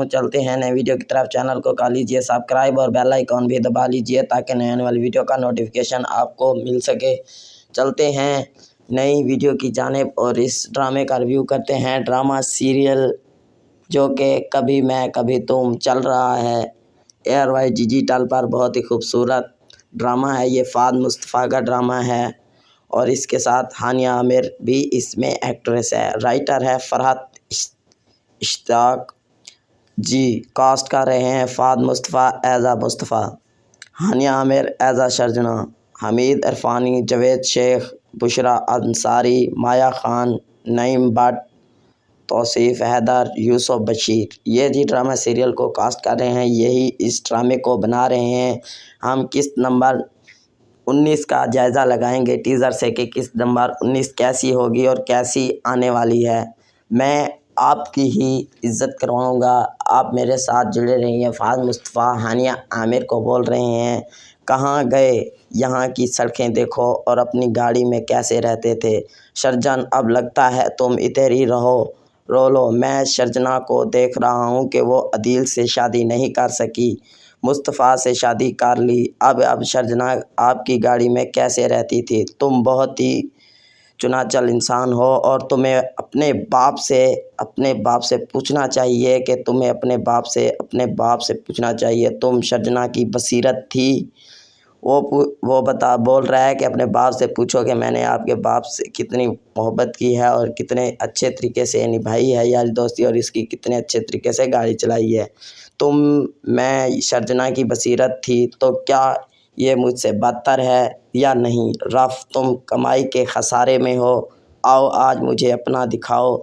ہوں۔ چلتے ہیں نئے ویڈیو کی طرف۔ چینل کو کر لیجئے سبسکرائب اور بیل آئیکن بھی دبا لیجئے تاکہ نئے آنے والی ویڈیو کا نوٹیفیکیشن آپ کو مل سکے۔ چلتے ہیں نئی ویڈیو کی جانب اور اس ڈرامے کا ریویو کرتے ہیں۔ ڈرامہ سیریل جو کہ کبھی میں کبھی تم چل رہا ہے، ایئر وائز ڈیجیٹل پر بہت ہی خوبصورت ڈرامہ ہے۔ یہ فہد مصطفیٰ کا ڈرامہ ہے اور اس کے ساتھ ہانیہ عامر بھی اس میں ایکٹریس ہے۔ رائٹر ہے فرحت اشتیاق جی۔ کاسٹ کر رہے ہیں Fahad Mustafa as a Mustafa, Hania Aamir as a Sharjeena, Hameed Irfani, Javed Sheikh, Bushra Ansari, Maya Khan, Naeem Butt, Tauseef Haider, Yousuf Bashir, یہ جی ڈرامہ سیریل کو کاسٹ کر رہے ہیں، یہی اس ڈرامے کو بنا رہے ہیں۔ ہم قسط نمبر 19 کا جائزہ لگائیں گے ٹیزر سے کہ قسط نمبر 19 کیسی ہوگی اور کیسی آنے والی ہے۔ میں آپ کی ہی عزت کرواؤں گا، آپ میرے ساتھ جڑے رہیے۔ فہد مصطفیٰ ہانیہ عامر کو بول رہے ہیں، کہاں گئے یہاں کی سڑکیں دیکھو اور اپنی گاڑی میں کیسے رہتے تھے شرجن، اب لگتا ہے تم ادھر ہی رو لو۔ میں شرجنا کو دیکھ رہا ہوں کہ وہ عدیل سے شادی نہیں کر سکی، مصطفیٰ سے شادی کر لی، اب شرجنا آپ کی گاڑی میں کیسے رہتی تھی؟ تم بہت ہی چنچل انسان ہو اور تمہیں اپنے باپ سے پوچھنا چاہیے کہ تمہیں اپنے باپ سے پوچھنا چاہیے، تم شرجنا کی بصیرت تھی۔ وہ بول رہا ہے کہ اپنے باپ سے پوچھو کہ میں نے آپ کے باپ سے کتنی محبت کی ہے اور کتنے اچھے طریقے سے نبھائی ہے یاری دوستی، اور اس کی کتنے اچھے طریقے سے گاڑی چلائی ہے۔ میں شرجنا کی بصیرت تھی تو کیا یہ مجھ سے بدتر ہے یا نہیں؟ رف تم کمائی کے خسارے میں ہو، آؤ آج مجھے اپنا دکھاؤ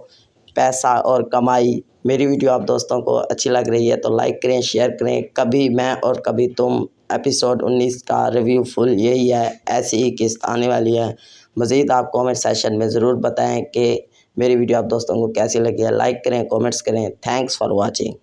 پیسہ اور کمائی۔ میری ویڈیو آپ دوستوں کو اچھی لگ رہی ہے تو لائک کریں، شیئر کریں۔ کبھی میں اور کبھی تم ایپیسوڈ 19 کا ریویو فل یہی ہے، ایسی ہی قسط آنے والی ہے۔ مزید آپ کومنٹ سیشن میں ضرور بتائیں کہ میری ویڈیو آپ دوستوں کو کیسی لگی ہے۔ لائک کریں، کومنٹس کریں۔ Thanks for watching.